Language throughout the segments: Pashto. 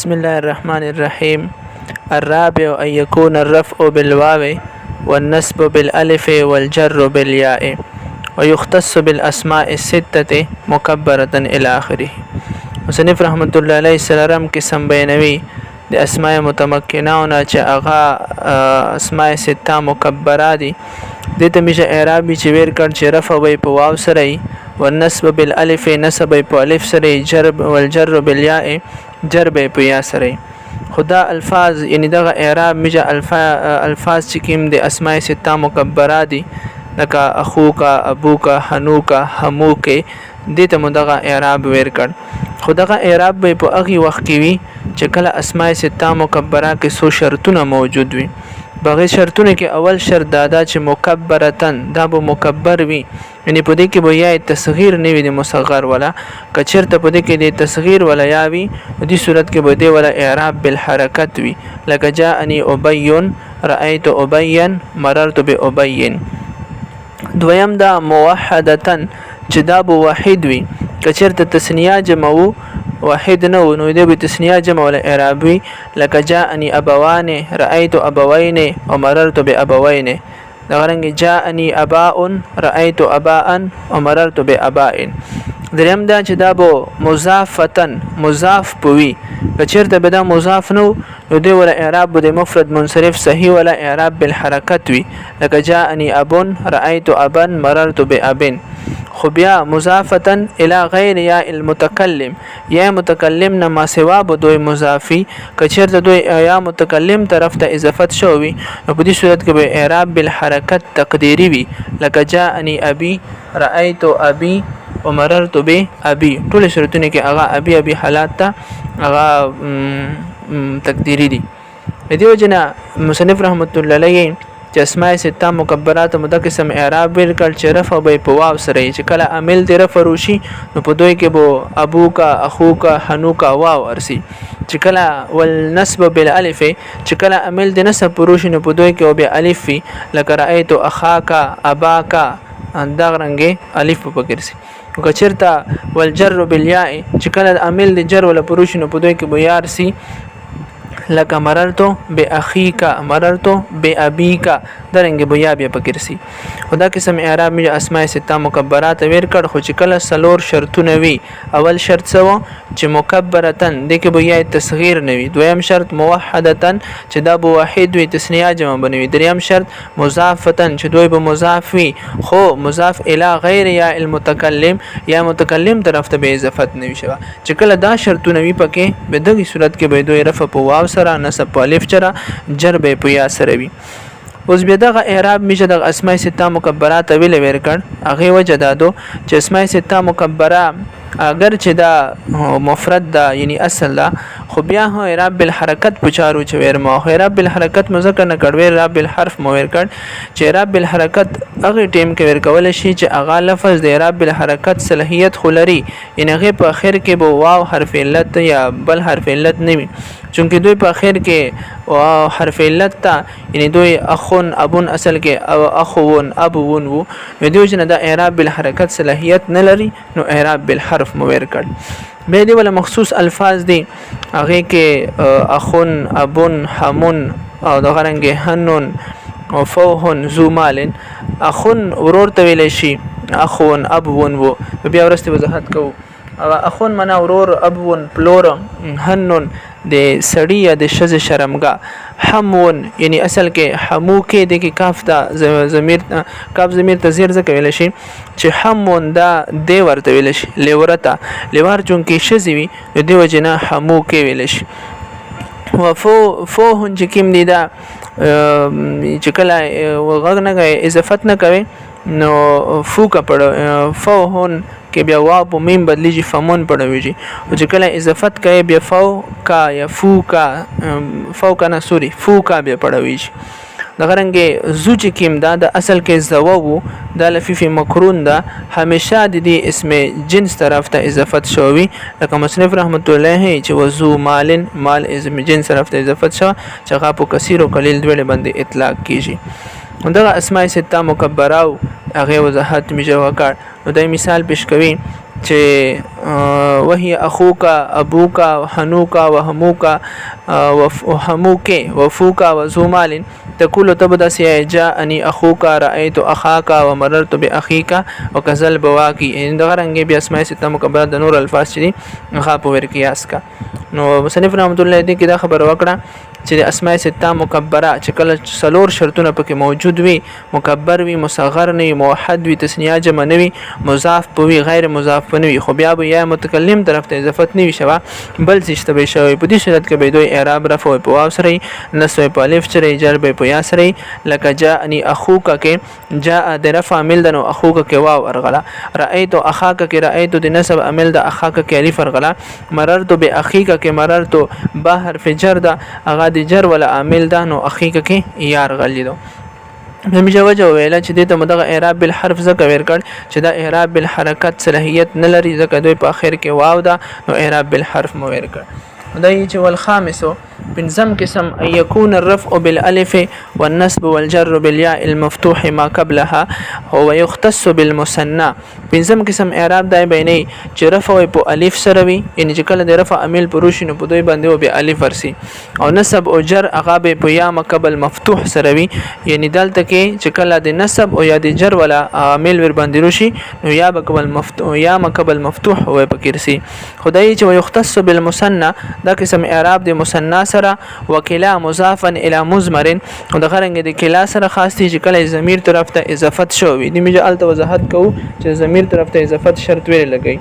بسم الله الرحمن الرحيم. الرابع أن يكون الرفع بالواو والنصب بالألف والجر بالياء ويختص بالأسماء الستة مكبرة إلى آخره. مصنف رحمة الله علیه سلام قسم بیانوي د اسماء متمکناونه چې هغه اسماء سته مکبره دي. د ته میشه اعرابي چې ویر کړ چې رفع وي په واو سره والنصب بالالف نصب په الف سره جر والجر بالياء جر په یا سره. خدا الفاظ یعنی دغه اعراب میشه الفاظ چې کوم د اسماء سته مکبره دي لکه اخوکا ابوکا حنوکا هموکه دې ته مدغه اعراب ویر کړ. خدغه اعراب به په هغه وخت کې وي چې کله اسماء سته مکبره کې څو شرطونه موجود وي. بغیر شرطونه کې اول شرط دا چې مکبرتن دا به مکبر وي، یعنی په دې کې به یا تصغیر نه وي د مصغر ولا کچرته په دې کې د تصغیر ولا یا وي. په دې صورت کې به دې ولا اعراب بالحرکت وي لکه جاءني ابي رايت ابيا مررت بابي. دویم دا موحدتن چې دا به واحد وي، کچرته تسنیه جمع واحد نه و نو دې به تسنیه جمع ولا اعراب وي لکه جاءني ابوان رايت ابوين ومررت بابوين. دا رنګ جاءني اباء رايت اباء ومررت باباء. دریم دا چې دا به مضافتن مضاف پوي، کچرته به دا مضاف نو دې ولا اعراب به مفرد منصرف صحیح ولا اعراب بالحرکت وي لکه جاءني ابن رايت ابا مررت بابن. خو بیا مضافتن الى غیر یا المتکلم یا متکلم نه ما سوا به دوی مضافي، کچرته دوی یا متکلم طرف ته اضافت شوی نو په دې صورت کې به اعراب بالحرکت تقدیری وي لکه جاءني ابي رايت ابي ومررت بابي. ټول شرطونه کې هغه ابي حالات ته هغه تقدیری دي. دې وجنه مصنف رحمت الله علیه چې اسماء سته مکبرات مدقسم اعراب ورکړ چې رفع به په واو سره چې کله عامل دی رفع روشي نو په دوی کې به ابوکا اخوکا حنوکا واو ارسي. چې کله والنصب بالالف چې کله عامل دی نصب روشي نو په دوی کې به الف وي لکه رايت اخاکا اباکا دا رنګه الف په پکرسي. کچرتا والجر بالياء چې کله عامل دی جر ولا پروشي نو په دوی کې به یار سي لکه مررتو باخیکا مررتو بابیکا درنګ بیا بیا پکرسي. خدا قسم اعراب می اسماء سته مکبرات ویر کړ خو چې کله سلور شرطونه وي. اول شرط سو چې مکبرتن د کې بیا تصغیر نه وي. دویم شرط موحدتن چې دا به واحد وي تسنیه جمع بنوي. دریم شرط مضافتن چې دوی به مضاف وي خو مضاف الی غیر یا المتکلم یا متکلم طرف ته به اضافت نه وي شوی. چې کله دا شرطونه وي پکې به دغه صورت کې به دوی رفع په واو سره نصب په الف چره جر به په یا سره وي. اوس بیا دغه اعراب میشه د اسماء سته مکبرات ویل ور کړ. هغه وجه دادو چې اسماء سته مکبره اگر چې دا مفرد دا یعنی اصل دا خو بیا هو اعراب بالحرکت پچارو چې ور ما اعراب بالحرکت مذکر نه کړ اعراب بالحرف مو ور کړ چې اعراب بالحرکت هغه ټیم کې ور کول شي چې هغه لفظ د اعراب بالحرکت صلاحیت خلري ان هغه په اخر کې به واو حرف علت یا بل حرف علت نه وي چونکه دوی په اخر کې واو حرف علت تا یعنی دوی اخون ابون اصل کې او اخون ابون وو دوی چې دا اعراب بالحرکت صلاحیت نه لري نو اعراب بالحرف مو ور کړ. به دی ولا مخصوص الفاظ دي هغه کې اخون ابون حمون او د غرنګ حنون او فوهن زومالن. اخون ورور ته ویل شي اخون ابون وو بیا ورسته وضاحت کوو. اخون منا ورور ابون پلور حنون د سړی یا د شذ شرمګه. حمون یعنی اصل کې حمو کې د کاف ته ضمیر کاف ضمیر ته زیر ځکه ویل شي چې حمون دا دی ورته ویل شي لورته لور چون کې شذ وي د دی وجنه حمو کې ویل شي. فوهن چې کوم دی دا چې کله وغږ نه اضافت نه کوي نو فوکا پړ فوهن کې بیا واو په میم بدلیږي فمون پړويږي او چې کله اضافت کوي بیا فو کا یا فوکا فوکا نه سوري فوکا بیا پړويږي. د غرنګ زو چې کیم دا د اصل کې زوو د لفیف مکرون دا همیشه د دې اسم جنس طرف ته اضافت شوی لکه مصنف رحمت الله چې وزو مالن مال اسم جنس طرف ته اضافت شو چې هغه په کثیر او قلیل دوه باندې اطلاق کیږي. دغه اسماء سته مکبره او هغه وضاحت میجو وکړ. نو د مثال پیش کوي چې وهي اخوک ابوک وحنوک وهموک وهموک وفوک وزومال تقول تبدا سي جاءني اخوك رايت اخاك ومررت باخيك وكذل بواكي ان دغرنګ بیا اسماء سته مکبره د نور الفاظ دي غا په ور قياس کا نو مصنف رحمت الله دې کې دا خبر وکړه چې د اسماء سته مکبره چې کله سلور شرطونه پکې موجود وي مکبر وي مصغر نه وي موحد وي تسنیه جمع نه وي مضاف وي غیر مضاف نه وي خو بیا به یا متکلم طرف ته اضافت نه وي شوه بل څه به شوی په دې صورت کې به دوی اعراب رفع په واو سره نصب په الف سره جر به په یا سره لکه جاءني اخوک کې جاء د رفع عمل د اخوک کې واو ارغلا رايت اخاک کې رايت د نصب عمل د اخاک کې الف ارغلا مررت باخيك کې مررت به حرف جر د اغا د جر ولا عامل ده نو اخیک کې یار غلی دو زموږه وجه ویله چې د مدغه اعراب بالحرف زکه ور کړ چې دا اعراب بالحرکت صلاحیت نه لري زکه دوی په اخر کې واو ده نو اعراب بالحرف مو ور کړ دای چې والخامس بنظم قسم ان يكون الرفع بالالف والنصب والجر بالياء المفتوح ما قبلها هو يختص بالمثنى بنظم قسم اعراب دای بیني چې رفع په الف سره وي یعنی چې کله د رفع عامل پروش نو په دوی باندې او به الف ورسي او نصب او جر هغه په یا مقبل مفتوح سره وي یعنی دلته کې چې کله د نصب او یا د جر ولا عامل ور باندې روشي نو یا مقبل مفتوح یا مقبل مفتوح وي پکې رسي خدای چې يختص بالمثنى دا قسم اعراب د مثنى سره وکلا مضافا الى مضمر او د غرنګ د کلا سره خاص دي چې کله ضمیر طرف ته اضافت شوی د میجه الته وضاحت کوو چې ضمیر طرف ته اضافت شرط ویل لګي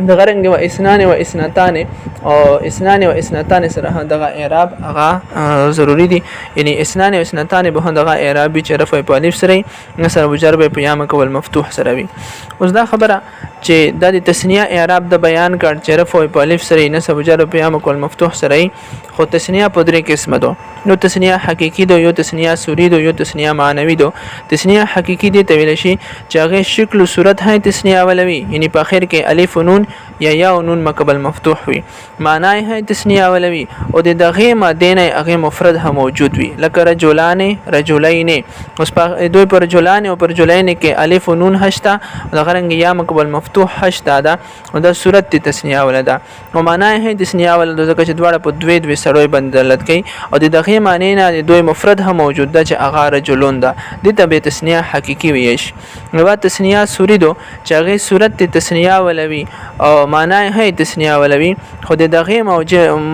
د غرنګ و اسنان و اسنتان او اسنان و اسنتان سره دغه اعراب هغه ضروری دي یعنی اسنان و اسنتان به دغه اعراب چې رفع په الف سره نصب وجر په یا مکول مفتوح سره وي اوس دا خبره چې د تسنیه اعراب د بیان کړ چې رفع په الف سره نصب وجر په یا مکول مفتوح سره خو تسنیه په درې قسمه دو نو تسنیه حقيقي دو یو تسنیه سوری دو یو تسنیه معنوي دو تسنیه حقيقي دي ته ویل شي چې هغه شکل او صورت هي تسنیه ولوي یعنی په اخر کې الف و نون یا او نون مقبل مفتوح وي معنی هي تسنیه ولوي او د دغه ماده نه هغه مفرد هم موجود وي لکه رجلان رجلین اوس په دوی پر رجلان او پر رجلین کې الف و نون هشتا د غرنګ یا مقبل مفتوح هشتا دا او د صورت تسنیه ولدا او معنی هي تسنیه ولدا ځکه چې دواړه په دوی سروي بندلت کوي او د دغه معنی نه د دوی مفرد هم موجود ده چې اغا رجلون ده د تبه تسنیه حقيقي ویش نو تسنیه سوری دو چې هغه صورت تسنیه ولوي او معنی هي تسنیه ولوي خو د دغه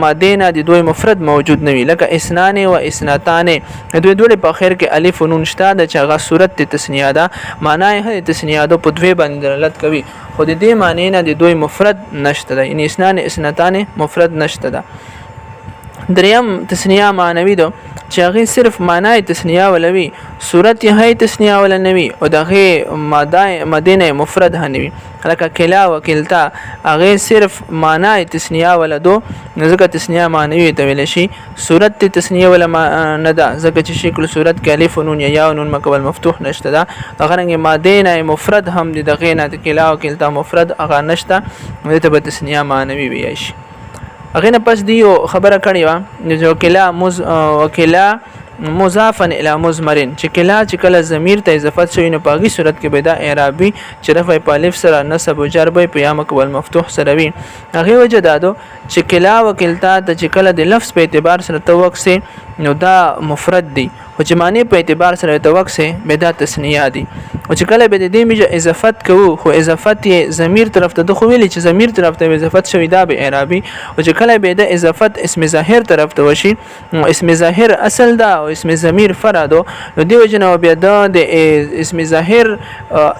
ماده نه د دوی مفرد موجود نه وي لکه اسنان و اسنتان دوی دوی په اخر کې الف و نون شته د چې هغه صورت تسنیه ده معنی هي تسنیه ده په دوی بندلت کوي خو د دې معنی نه د دوی مفرد نشته ده یعنی اسنان اسنتان مفرد نشته ده دریم تسنیه معنوي دو چې هغه صرف معنی تسنیه ولوي صورت هي تسنیه ولنوي او دغه مدینه مفرد هنوي لکه کلا وکلتا هغه صرف معنی تسنیه ولدو ځکه تسنیه معنوي ته ویل شي صورت تسنیه ولا نه ده ځکه چې شکل صورت کې الف نون یا نون مقبل مفتوح نشته ده هغه مدینه مفرد هم دغه نه کلا وکلتا مفرد هغه نشته نو ته به تسنیه معنوي وي شي اغه نه پس دی خبره کړی و جو کلا وکلا مضافا الى مضمرن چې کله ضمیر ته اضافت شوی نه پاغي صورت کې پیدا اعرابي چې رفع په الف سره نصب او جر به په یا مقبل مفتوح سره وي هغه وجه دادو چې کلا وکلتا د چې کله د لفظ په اعتبار سره توق سي نو دا مفرد دی او چې معنی په اعتبار سره توق سي به دا تسنیه دي او چې کله به د دې میجه اضافت کوو خو اضافت یې ضمیر طرف ته د خو ویل چې ضمیر طرف ته اضافت شوی دا به اعرابي او چې کله به د اضافت اسم ظاهر طرف ته وشي اسم ظاهر اصل دا او اسم ضمیر فرع دو نو دیو جنا بیا د اسم ظاهر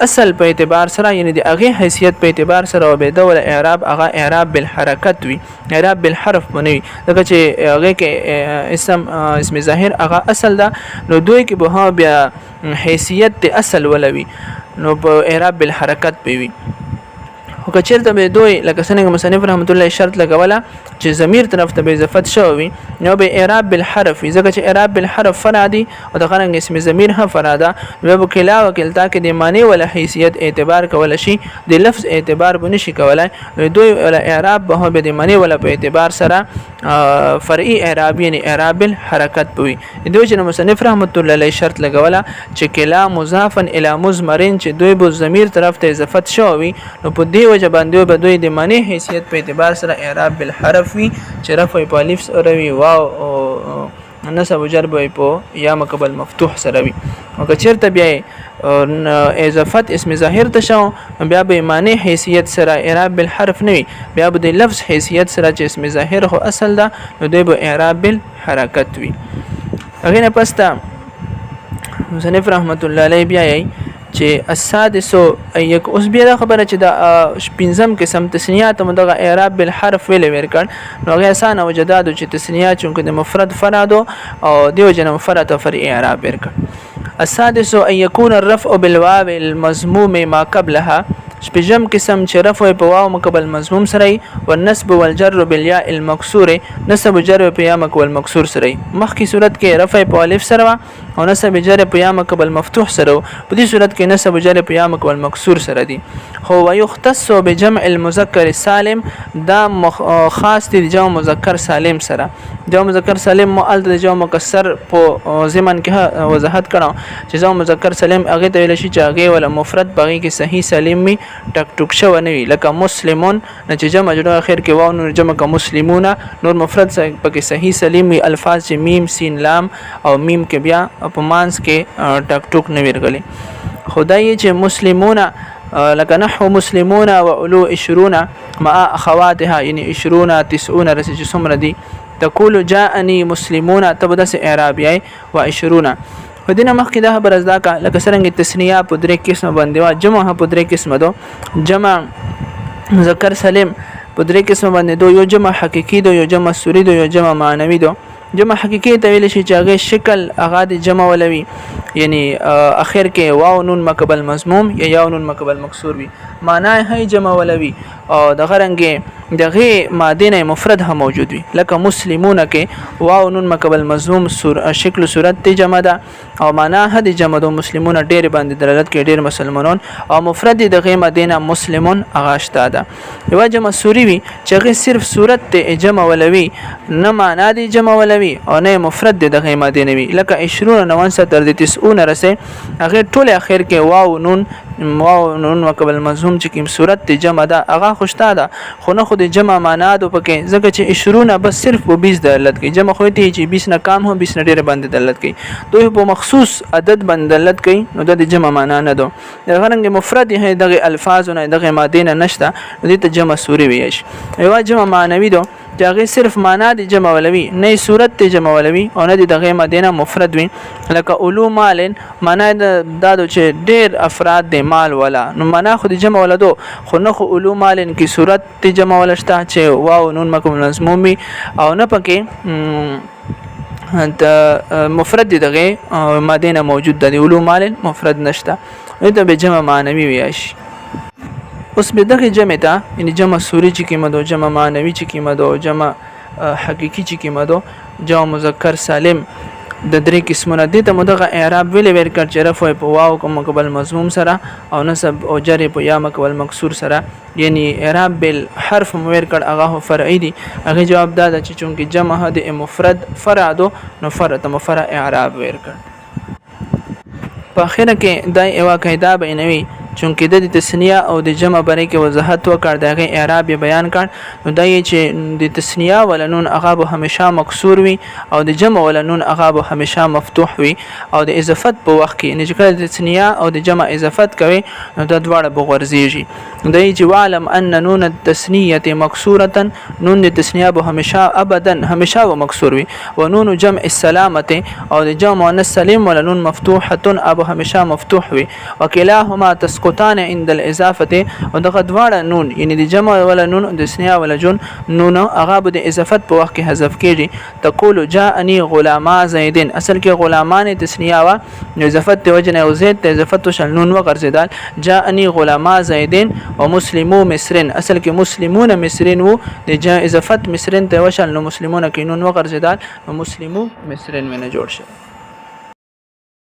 اصل په اعتبار سره یعنی د هغه حیثیت په اعتبار سره به د ول اعراب هغه اعراب بالحرکت وی اعراب بالحرف بنوي دغه چې هغه کې اسم ظاهر هغه اصل دا نو دوی کې به بیا حیثیت اصل ولوي نو په اعراب بالحرکت پیوي او کچیرته به دوی لکه څنګه مصنف رحمت الله شرط لګوله چې ضمیر طرف ته به اضافت شوی نو به اعراب بالحرف ځکه چې اعراب بالحرف فرع دي او د غرنګ اسم ضمیر هم فرع ده نو به کلا وکلتا کې د معنی ولا حیثیت اعتبار کول شي د لفظ اعتبار بنه شي کولای نو دوی ولا اعراب به د معنی ولا په اعتبار سره فرعي اعراب یعنی اعراب بالحرکت پوي دوی چې مصنف رحمت الله علیه شرط لګوله چې کلا مضافا الی مضمرن چې دوی به ضمیر طرف ته اضافت شوی نو په دی وجه باندې به دوی د معنی حیثیت په اعتبار سره اعراب بالحرف وي چې رفع په الف سره وي واو او نصب جر به په یا مقبل مفتوح سره وي او که چیرته بیا اضافت اسم ظاهر ته شو بیا به معنی حیثیت سره اعراب بالحرف نه وي بیا به د لفظ حیثیت سره چې اسم ظاهر خو اصل ده نو دوی به اعراب بالحرکت وي. هغه نه پسته مصنف رحمت الله علیه بیا چې السادس یک اوس بیا خبره چې د پنځم قسم تسنیات مدغه اعراب بالحرف ویل ورکړ نو هغه اسانه وجدادو چې تسنیات چونکه د مفرد فرادو او دیو جن مفرد او فرع اعراب ورکړ. السادس ان يكون الرفع بالواو المضموم ما قبلها شپږم قسم چې رفع په واو مقبل مضموم سره او النصب والجر بالياء المكسور نصب جر په یا مقبل مکسور سره مخکې صورت کې رفع په الف سره او نصب جر په یا مقبل مفتوح سره په دې صورت کې نصب جر په یا مقبل مکسور سره دي. هو ويختص بجمع المذكر السالم دا خاص دي جمع مذکر سالم سره. جمع مذکر سالم مؤل د جمع مکسر په ضمن کې وضاحت کړه چې جمع مذکر سالم هغه ته ویل شي چې هغه ولا مفرد بغي کې صحیح سالم می ټک ټک شو نه وی لکه مسلمون نه چې جمع جوړ اخر کې واو نور جمع ک مسلمون نور مفرد پکې صحیح سالم وی الفاظ چې میم سین لام او میم کې بیا په مانس کې ټک ټک نه ورغلي. خدای چې مسلمون لکه نحو مسلمون وعلو 20 مع اخواتها یعنی 20 90 رسې څومره دي تقول جاءني مسلمون تبدس اعرابي و20 ودینه مخکې دا خبر ازدا کا لکه څنګه تسنیه په درې قسم باندې وا جمع په درې قسم دو جمع مذکر سالم په درې قسم باندې دو یو جمع حقيقي دو یو جمع سوري دو یو جمع معنوي دو. جمع حقيقي ته ویل شي چې هغه شکل هغه د جمع ولوي یعنی اخر کې واو نون مقبل مضموم یا یاو نون مقبل مکسور وي معنی هي جمع ولوي او د غرنګ دغه ماده مفرد هم موجود وي لکه مسلمون کې واو نون مقبل مضموم شکل صورت ته جمع ده او معنی هدي جمع دو مسلمون ډېر باندې دلالت کوي ډېر مسلمانون او مفرد دغه ماده مسلمون اغاشته ده. یو جمع سوري وي چې هغه صرف صورت ته جمع ولوي نه معنی دي جمع ولوي او نه مفرد دغه ماده نه وي لکه 20 90 تر 90 رسه هغه ټول اخر کې واو نون مقبل مضموم چې کوم صورت ته جمع ده هغه خوشته ده خو نه خود جمع معنا دو پکې ځکه چې 20 بس صرف په 20 دلالت کوي جمع خو ته چې 20 نه کم هم 20 نه ډېر باندې دلالت کوي دوی په مخصوص عدد باندې دلالت کوي نو د جمع معنا نه دو دغه رنګ مفرد هي دغه الفاظ نه دغه ماده نه نشته دې ته جمع سوري وي یو جمع معنوي دو چې هغه صرف معنا د جمع ولوي نه صورت ته جمع ولوي او نه دغه ماده نه مفرد وي لکه علوم مال معنا د چې ډېر افراد د مال ولا نو معنا خو د جمع ولدو خو نه خو علوم مال کې صورت ته جمع ولشته چې واو نون مقبل مضموم او نه پکې د مفرد دغه ماده نه موجود د علوم مال مفرد نشته نو به جمع معنوي وي شي. اوس به دغه جمع ته یعنی جمع سوري چې کیمه دو جمع معنوي چې کیمه دو جمع حقيقي چې کیمه دو جمع مذکر سالم د درې قسمونه دي ته مدغه اعراب ویل ورکړ چې رفع په واو کوم مقبل مضموم سره او نصب او جر په یا مقبل مکسور سره یعنی اعراب بالحرف ورکړ هغه فرعي دي هغه جواب دا چې چونکه جمع د مفرد فرادو نو فرد مفرع اعراب ورکړ. په اخره کې دا یو قاعده بینوي چونکه د تسنیه او د جمع باره کې وضاحت وکړ دغه اعراب بیان کړ نو دا یی چې د تسنیه ولنون هغه به همیشه مکسور وي او د جمع ولنون هغه به همیشه مفتوح وي او د اضافت په وخت کې نه چې د تسنیه او د جمع اضافت کوي نو د دواړه بغورځيږي دا یی چې وعلم ان نون التسنیه مکسوره نون د تسنیه به همیشه ابدا همیشه و مکسور وي و نون جمع السلامه او د جمع مؤنث سالم ولنون مفتوحه ابو همیشه مفتوح وي وکلاهما تسقطان عند الاضافه ودغه دواړه نون یعنی د جمع ولا نون د تسنیه ولا جون نون هغه د اضافت په وخت کې حذف کیږي تقول جاءني غلاما زيد اصل کې غلامان تسنیه وا اضافت د وجنه او زید د اضافت شل نون وغرزدال جاءني غلاما زيد ومسلمو مصرن اصل کې مسلمون مصرن وو د اضافت مصرن ته وشل نو مسلمون کې نون وغرزدال مسلمو مصرن منه جوړ شي.